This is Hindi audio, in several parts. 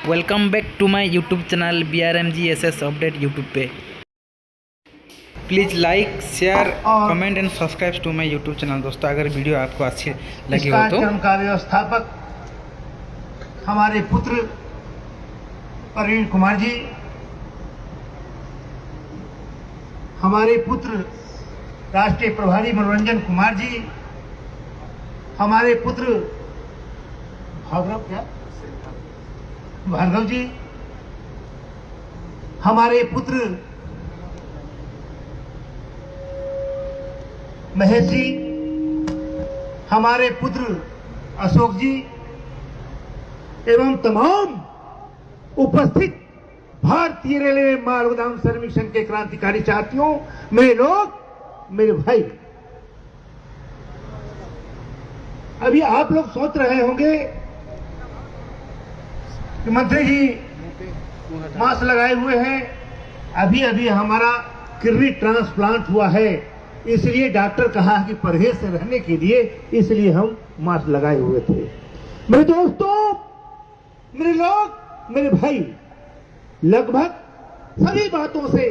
Welcome back to my YouTube channel BRMGSS update YouTube पे। Please like share comment and subscribe to my YouTube channel. दोस्तों अगर वीडियो आपको अच्छी लगी हो तो कार्यक्रम का व्यवस्थापक हमारे पुत्र प्रवीण कुमार जी, हमारे पुत्र राष्ट्रीय प्रभारी मनोरंजन कुमार जी, हमारे पुत्र भार्गव जी, हमारे पुत्र महेश जी, हमारे पुत्र अशोक जी एवं तमाम उपस्थित भारतीय रेलवे माल गोदाम श्रमिक संघ के क्रांतिकारी साथियों, मेरे लोग, मेरे भाई। अभी आप लोग सोच रहे होंगे कि मंत्री जी मास्क लगाए हुए हैं, अभी अभी हमारा किडनी ट्रांसप्लांट हुआ है, इसलिए डॉक्टर कहा कि परहेज से रहने के लिए इसलिए हम मास्क लगाए हुए थे। मेरे दोस्तों, मेरे लोग, मेरे भाई, लगभग सभी बातों से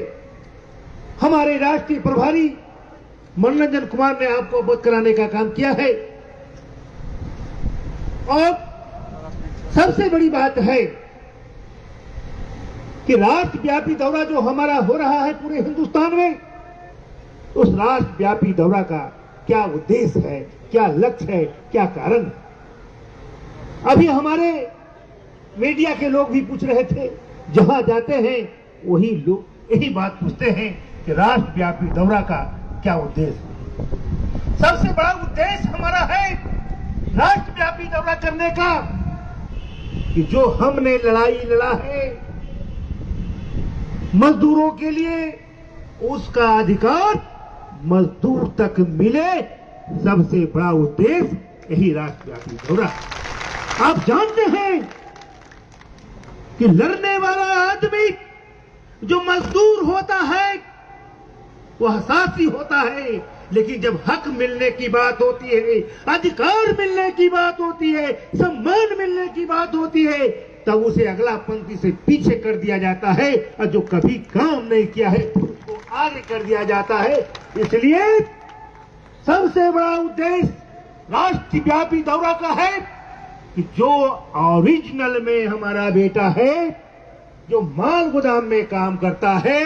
हमारे राष्ट्रीय प्रभारी मनोरंजन कुमार ने आपको अवगत कराने का काम किया है। और सबसे बड़ी बात है कि राष्ट्रव्यापी दौरा जो हमारा हो रहा है पूरे हिंदुस्तान में, उस राष्ट्रव्यापी दौरा का क्या उद्देश्य है, क्या लक्ष्य है, क्या कारण है। अभी हमारे मीडिया के लोग भी पूछ रहे थे, जहां जाते हैं वही लोग यही बात पूछते हैं कि राष्ट्रव्यापी दौरा का क्या उद्देश्य है। सबसे बड़ा उद्देश्य हमारा है राष्ट्रव्यापी दौरा करने का कि जो हमने लड़ाई लड़ा है मजदूरों के लिए, उसका अधिकार मजदूर तक मिले। सबसे बड़ा उद्देश्य यही राष्ट्रव्यापी दौरा। आप जानते हैं कि लड़ने वाला आदमी जो मजदूर होता है वह साथी होता है, लेकिन जब हक मिलने की बात होती है, अधिकार मिलने की बात होती है, सम्मान मिलने की बात होती है, तब उसे अगला पंक्ति से पीछे कर दिया जाता है और जो कभी काम नहीं किया है उसको आगे कर दिया जाता है। इसलिए सबसे बड़ा उद्देश्य राष्ट्रव्यापी दौरा का है कि जो ओरिजिनल में हमारा बेटा है, जो माल गोदाम में काम करता है,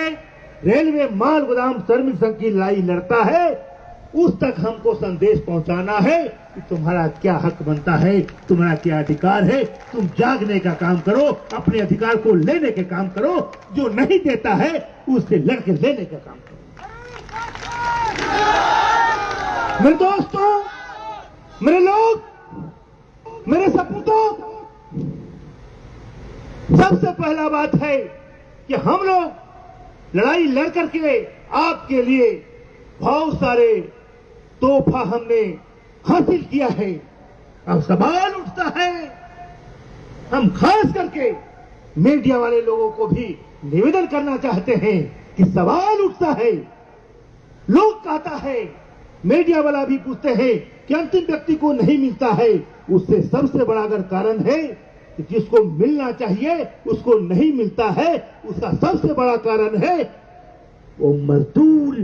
रेलवे माल गोदाम श्रमिक संघ की लड़ाई लड़ता है, उस तक हमको संदेश पहुंचाना है कि तुम्हारा क्या हक बनता है, तुम्हारा क्या अधिकार है। तुम जागने का काम करो, अपने अधिकार को लेने के काम करो, जो नहीं देता है उससे लड़के लेने का काम करो। मेरे दोस्तों, मेरे लोग, मेरे सपूतों, सबसे पहला बात है कि हम लोग लड़ाई लड़ करके आपके लिए बहुत सारे तोहफा हमने हासिल किया है। अब सवाल उठता है, हम खास करके मीडिया वाले लोगों को भी निवेदन करना चाहते हैं कि सवाल उठता है, लोग कहता है, मीडिया वाला भी पूछते हैं कि अंतिम व्यक्ति को नहीं मिलता है। उससे सबसे बड़ा अगर कारण है कि जिसको मिलना चाहिए उसको नहीं मिलता है, उसका सबसे बड़ा कारण है वो मजदूर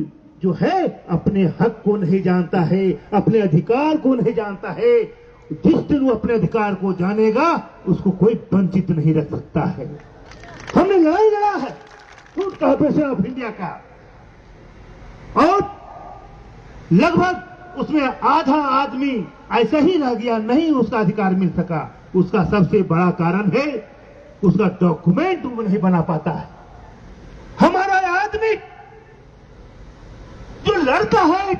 जो है अपने हक को नहीं जानता है, अपने अधिकार को नहीं जानता है। जिस दिन वो अपने अधिकार को जानेगा उसको कोई वंचित नहीं रख सकता है। हमने लड़ाई लड़ा है फूड कॉर्पोरेशन ऑफ इंडिया का, और लगभग उसमें आधा आदमी ऐसा ही रह गया, नहीं उसका अधिकार मिल सका। उसका सबसे बड़ा कारण है उसका डॉक्यूमेंट वो नहीं बना पाता है। हमारा आदमी जो लड़ता है,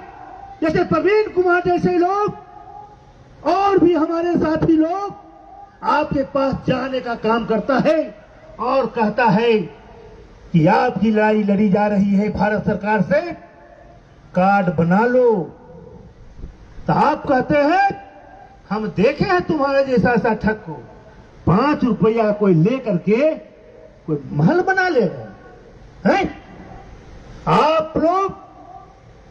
जैसे प्रवीण कुमार जैसे लोग और भी हमारे साथी लोग, आपके पास जाने का काम करता है और कहता है कि आपकी लड़ाई लड़ी जा रही है भारत सरकार से, कार्ड बना लो। तो आप कहते हैं हम देखे हैं तुम्हारे जैसा ऐसा ठग को 5 रुपया कोई लेकर के कोई महल बना लेगा है। आप लोग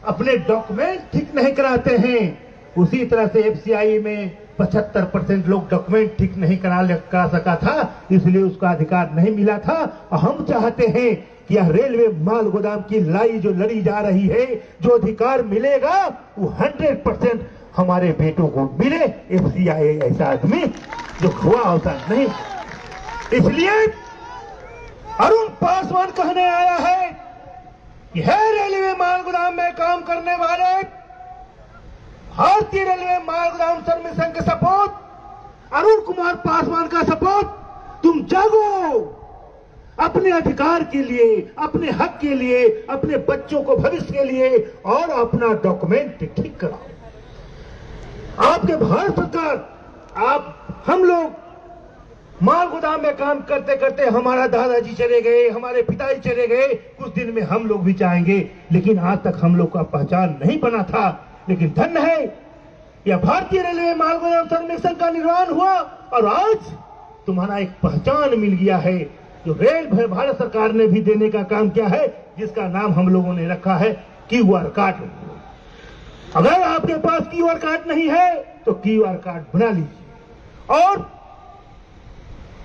अपने डॉक्यूमेंट ठीक नहीं कराते हैं, उसी तरह से एफसीआई में 75% लोग डॉक्यूमेंट ठीक नहीं करा सका था, इसलिए उसका अधिकार नहीं मिला था। और हम चाहते हैं कि यह रेलवे माल गोदाम की लड़ाई जो लड़ी जा रही है, जो अधिकार मिलेगा वो 100% हमारे बेटों को मिले। FCI ऐसा आदमी जो हुआ होता नहीं। इसलिए अरुण पासवान कहने आया है कि है रेलवे माल गोदाम में काम करने वाले भारतीय रेलवे माल गोदाम श्रमिक संघ के सपूत अरुण कुमार पासवान का सपूत, तुम जागो, अपने अधिकार के लिए, अपने हक के लिए, अपने बच्चों को भविष्य के लिए और अपना डॉक्यूमेंट ठीक कराओ। आपके भारत सरकार, हम लोग माल गोदाम में काम करते करते हमारा दादाजी चले गए, हमारे पिताजी चले गए, कुछ दिन में हम लोग भी जाएंगे, लेकिन आज तक हम लोग का पहचान नहीं बना था। लेकिन धन्य है यह भारतीय रेलवे माल गोदाम श्रमिक संघ का निर्माण हुआ और आज तुम्हारा एक पहचान मिल गया है, जो रेल भारत सरकार ने भी देने का काम किया है, जिसका नाम हम लोगों ने रखा है QR कार्ड। अगर आपके पास QR कार्ड नहीं है तो QR कार्ड बना लीजिए, और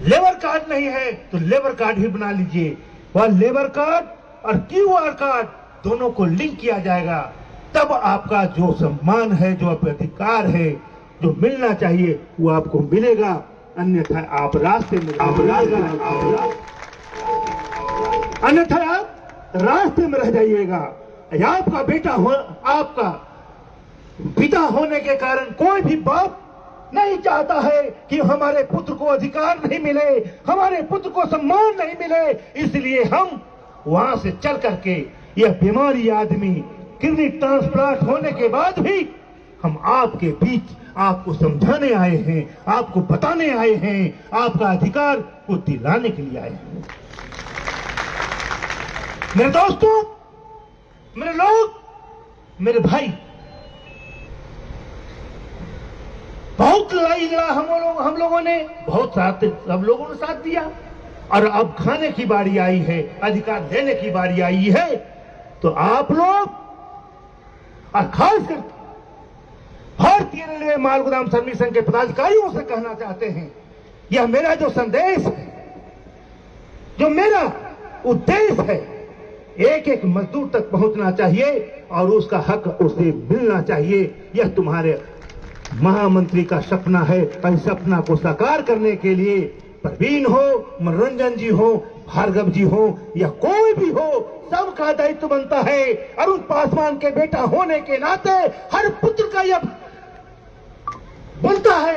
लेबर कार्ड नहीं है तो लेबर कार्ड ही बना लीजिए। वह लेबर कार्ड और QR कार्ड दोनों को लिंक किया जाएगा, तब आपका जो सम्मान है, जो अधिकार है, जो मिलना चाहिए वो आपको मिलेगा। अन्यथा आप रास्ते में रह जाइएगा। आपका बेटा हो, आपका पिता होने के कारण कोई भी बाप नहीं चाहता है कि हमारे पुत्र को अधिकार नहीं मिले, हमारे पुत्र को सम्मान नहीं मिले। इसलिए हम वहां से चल करके यह बीमारी आदमी किडनी ट्रांसप्लांट होने के बाद भी हम आपके बीच आपको समझाने आए हैं, आपको बताने आए हैं, आपका अधिकार को दिलाने के लिए आए हैं। मेरे दोस्तों, मेरे लोग, मेरे भाई, बहुत लड़ाई लड़ा हम लोगों ने, बहुत साथ सब लोगों ने साथ दिया, और अब खाने की बारी आई है, अधिकार देने की बारी आई है। तो आप लोग और खासकर भारतीय रेलवे माल गोदाम श्रमिक संघ के पदाधिकारियों से कहना चाहते हैं, यह मेरा जो संदेश है, जो मेरा उद्देश्य है, एक एक मजदूर तक पहुंचना चाहिए और उसका हक उसे मिलना चाहिए। यह तुम्हारे महामंत्री का सपना है, और इस सपना को साकार करने के लिए प्रवीण हो, मनोरंजन जी हो, भार्गव जी हो या कोई भी हो, सबका दायित्व बनता है। अरुण पासवान के बेटा होने के नाते हर पुत्र का यह बनता है,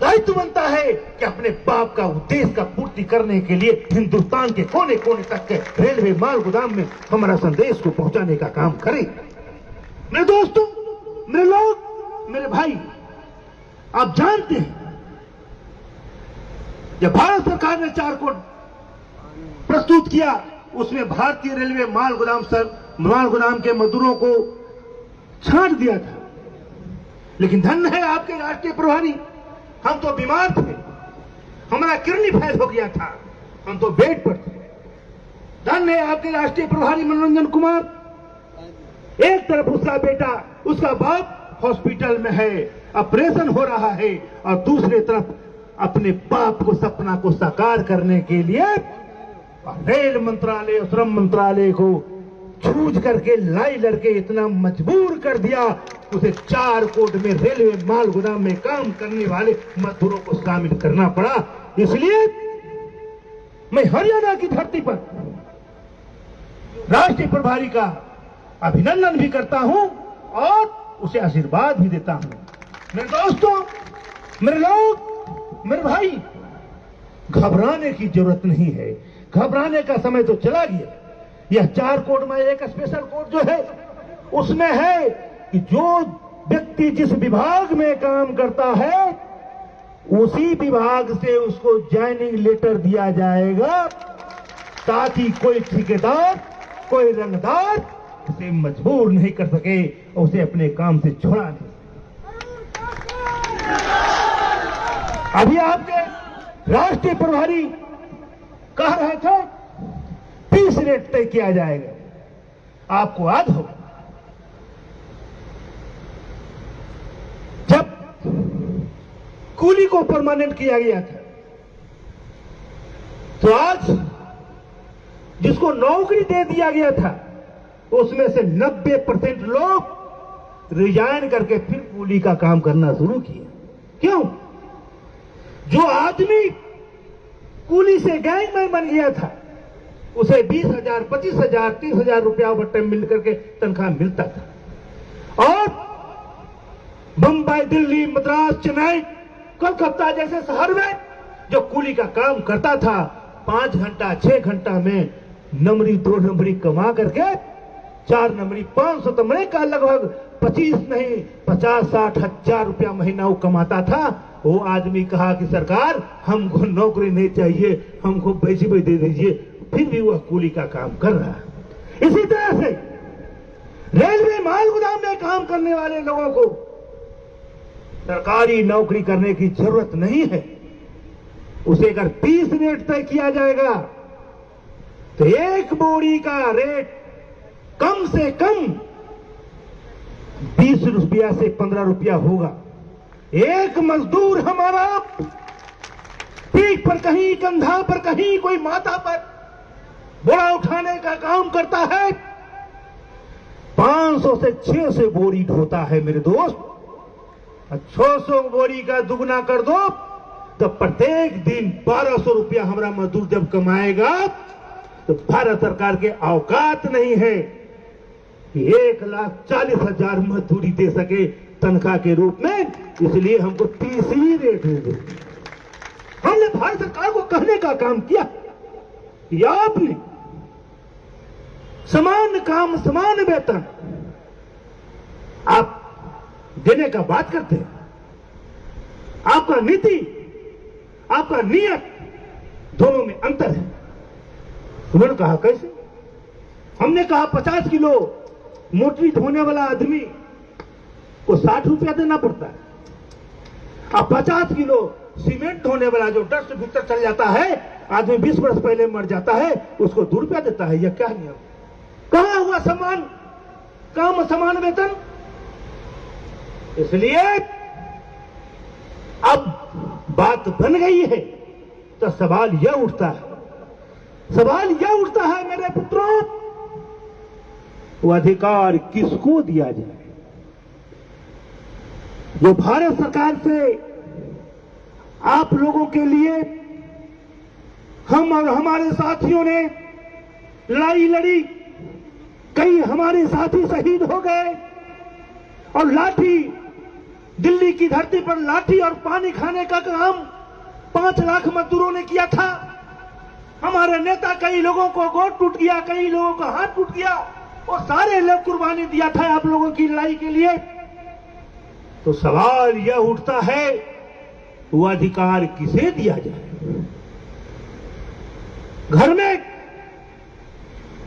दायित्व बनता है कि अपने बाप का उद्देश्य का पूर्ति करने के लिए हिंदुस्तान के कोने कोने तक के रेलवे माल गोदाम में हमारा संदेश को पहुंचाने का काम करे। मेरे दोस्तों, मेरे लोग, मेरे भाई, आप जानते हैं जब भारत सरकार ने 4 कोड प्रस्तुत किया, उसमें भारतीय रेलवे माल गोदाम के मजदूरों को छांट दिया था। लेकिन धन्य है आपके राष्ट्रीय प्रभारी, हम तो बीमार थे, हमारा किडनी फेल हो गया था, हम तो बेड पर थे। धन्य है आपके राष्ट्रीय प्रभारी मनोरंजन कुमार, एक तरफ उसका बेटा, उसका बाप हॉस्पिटल में है, ऑपरेशन हो रहा है, और दूसरी तरफ अपने बाप को सपना को साकार करने के लिए रेल मंत्रालय और श्रम मंत्रालय को जूझ करके लड़ाई लड़के इतना मजबूर कर दिया, उसे 4 कोड में रेलवे माल गोदाम में काम करने वाले मजदूरों को शामिल करना पड़ा। इसलिए मैं हरियाणा की धरती पर राष्ट्रीय प्रभारी का अभिनंदन भी करता हूं और उसे आशीर्वाद भी देता हूं। मेरे दोस्तों, मेरे लोग, मेरे भाई, घबराने की जरूरत नहीं है, घबराने का समय तो चला गया। यह 4 कोड में एक स्पेशल कोड जो है उसमें है कि जो व्यक्ति जिस विभाग में काम करता है उसी विभाग से उसको ज्वाइनिंग लेटर दिया जाएगा, ताकि कोई ठेकेदार, कोई रंगदार उसे मजबूर नहीं कर सके और उसे अपने काम से छोड़ा नहीं। अभी आपके राष्ट्रीय प्रभारी कह रहे थे 20 रेट तय किया जाएगा, आपको याद होगा जब कूली को परमानेंट किया गया था। तो आज जिसको नौकरी दे दिया गया था उसमें से 90% लोग रिजाइन करके फिर कूली का काम करना शुरू किए। क्यों? जो आदमी कूली से गैंगमैन बन गया था उसे 20,000, 25,000, 30,000 रुपया ओवर टाइम मिल करके तनख्वाह मिलता था। और मुंबई, दिल्ली, मद्रास, चेन्नई, कोलकाता जैसे शहर में जो कूली का काम करता था 5 घंटा 6 घंटा में नंबरी 2 नंबरी कमा करके 4 नंबरी 500 तो महीने का लगभग 25 नहीं 50-60 हजार रुपया महीना वो कमाता था। वो आदमी कहा कि सरकार हमको नौकरी नहीं चाहिए, हमको पैसे भी दे दीजिए, फिर भी वह कूली का काम कर रहा है। इसी तरह से रेलवे माल गोदाम में काम करने वाले लोगों को सरकारी नौकरी करने की जरूरत नहीं है। उसे अगर 30 रेट तय किया जाएगा तो एक बोरी का रेट कम से कम 20 रुपया से 15 रुपया होगा। एक मजदूर हमारा पीठ पर कहीं, कंधा पर कहीं, कोई माथा पर बोरा उठाने का काम करता है, 500 से 600 बोरी ढोता है मेरे दोस्त। 600 बोरी का दुगना कर दो तो प्रत्येक दिन 1200 रुपया हमारा मजदूर जब कमाएगा तो भारत सरकार के औकात नहीं है कि 1,40,000 मजदूरी दे सके तनख्वाह के रूप में। इसलिए हमको 30 ही रेट दे दो। हमने भारत सरकार को कहने का काम किया कि आपने समान काम समान वेतन आप देने का बात करते हैं। आपका नीति, आपका नियत दोनों में अंतर है। उन्होंने कहा कैसे? हमने कहा 50 किलो मोटरी ढोने वाला आदमी को 60 रुपया देना पड़ता है। अब 50 किलो सीमेंट ढोने वाला जो डस्ट भीतर चल जाता है, आदमी 20 वर्ष पहले मर जाता है, उसको 2 रुपया देता है। यह क्या नियम? कहां हुआ समान काम समान वेतन? इसलिए अब बात बन गई है तो सवाल यह उठता है मेरे पुत्रों, वो अधिकार किसको दिया जाए जो भारत सरकार से आप लोगों के लिए हम और हमारे साथियों ने लड़ाई लड़ी। कई हमारे साथी शहीद हो गए और लाठी, दिल्ली की धरती पर लाठी और पानी खाने का काम 5 लाख मजदूरों ने किया था। हमारे नेता, कई लोगों को गोद टूट गया, कई लोगों का हाथ टूट गया, और सारे लोग कुर्बानी दिया था आप लोगों की लड़ाई के लिए। तो सवाल यह उठता है वो अधिकार किसे दिया जाए? घर में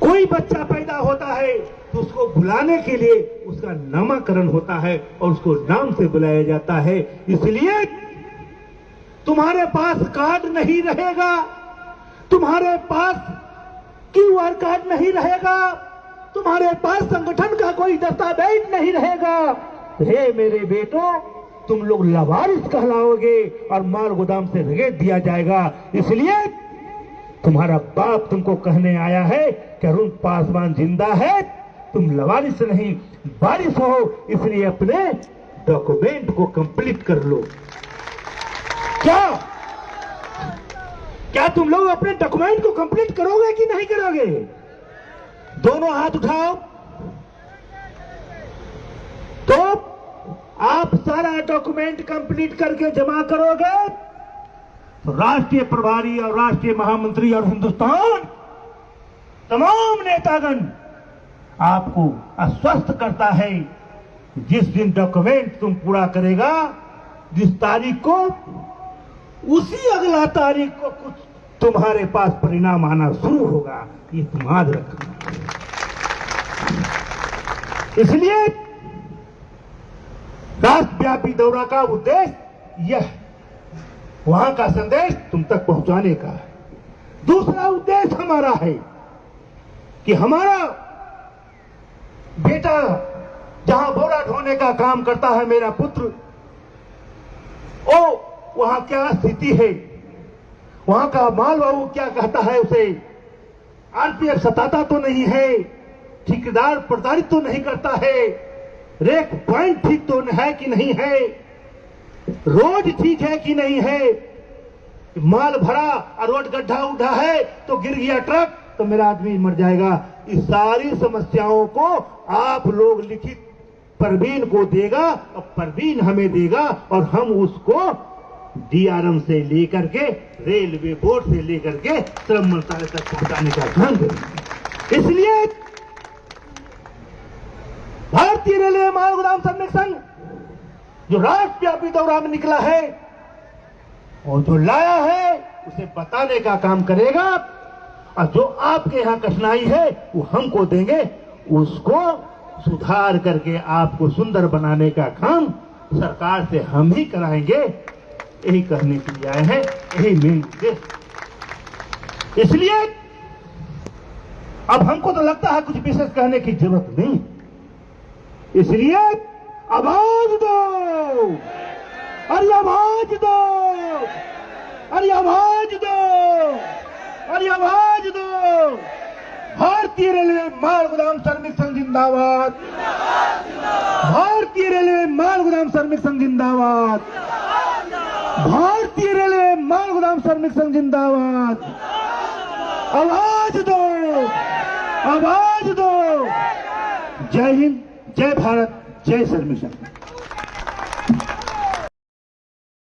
कोई बच्चा पैदा होता है तो उसको बुलाने के लिए उसका नामकरण होता है और उसको नाम से बुलाया जाता है। इसलिए तुम्हारे पास कार्ड नहीं रहेगा, तुम्हारे पास QR कार्ड नहीं रहेगा, तुम्हारे पास संगठन का कोई दस्तावेज नहीं रहेगा, हे मेरे बेटों, तुम लोग लावारिस कहलाओगे और माल गोदाम से रगेद दिया जाएगा। इसलिए तुम्हारा बाप तुमको कहने आया है कि अरुण पासवान जिंदा है, तुम लवारिस नहीं वारिस हो, इसलिए अपने डॉक्यूमेंट को कंप्लीट कर लो। क्या तुम लोग अपने डॉक्यूमेंट को कंप्लीट करोगे कि नहीं करोगे? दोनों हाथ उठाओ। तो आप सारा डॉक्यूमेंट कंप्लीट करके जमा करोगे तो राष्ट्रीय प्रभारी और राष्ट्रीय महामंत्री और हिंदुस्तान तमाम नेतागण आपको आश्वस्त करता है। जिस दिन डॉक्यूमेंट तुम पूरा करेगा, जिस तारीख को, उसी अगला तारीख को कुछ तुम्हारे पास परिणाम आना शुरू होगा। ये तुम याद रखना। इसलिए राष्ट्रव्यापी दौरा का उद्देश्य यह है, वहां का संदेश तुम तक पहुंचाने का है। दूसरा उद्देश्य हमारा है कि हमारा बेटा जहां बोरा ढोने का काम करता है, मेरा पुत्र, वहां क्या स्थिति है, वहां का माल बाबू क्या कहता है, उसे आरपीएफ सताता तो नहीं है, ठेकेदार प्रताड़ित तो नहीं करता है, रेक पॉइंट ठीक तो है कि नहीं है, रोड ठीक है कि नहीं है, माल भरा और रोड गड्ढा उड्ढा है तो गिर गया ट्रक तो मेरा आदमी मर जाएगा। इस सारी समस्याओं को आप लोग लिखित परवीन को देगा और परवीन हमें देगा और हम उसको डीआरएम से लेकर के रेलवे बोर्ड से लेकर के श्रम मंत्रालय तक पहुंचाने का काम करेंगे। इसलिए भारतीय रेलवे माल गोदाम श्रमिक संघ जो राष्ट्रव्यापी दौरा में निकला है और जो लाया है उसे बताने का काम करेगा और जो आपके यहां कठिनाई है वो हमको देंगे, उसको सुधार करके आपको सुंदर बनाने का काम सरकार से हम ही कराएंगे। यही करने के लिए आए हैं, यही मेन उद्देश्य। इसलिए अब हमको तो लगता है कुछ विशेष कहने की जरूरत नहीं, इसलिए आवाज दो, अरे आवाज दो, अरे आवाज दो, अरे आवाज दो। भारतीय रेलवे माल गोदाम श्रमिक संघ जिंदाबाद, भारतीय रेलवे माल गोदाम श्रमिक संघ जिंदाबाद, भारतीय रेलवे माल गोदाम श्रमिक संघ जिंदाबाद। आवाज दो, आवाज दो। जय हिंद, जय भारत, जय श्रमिक संघ।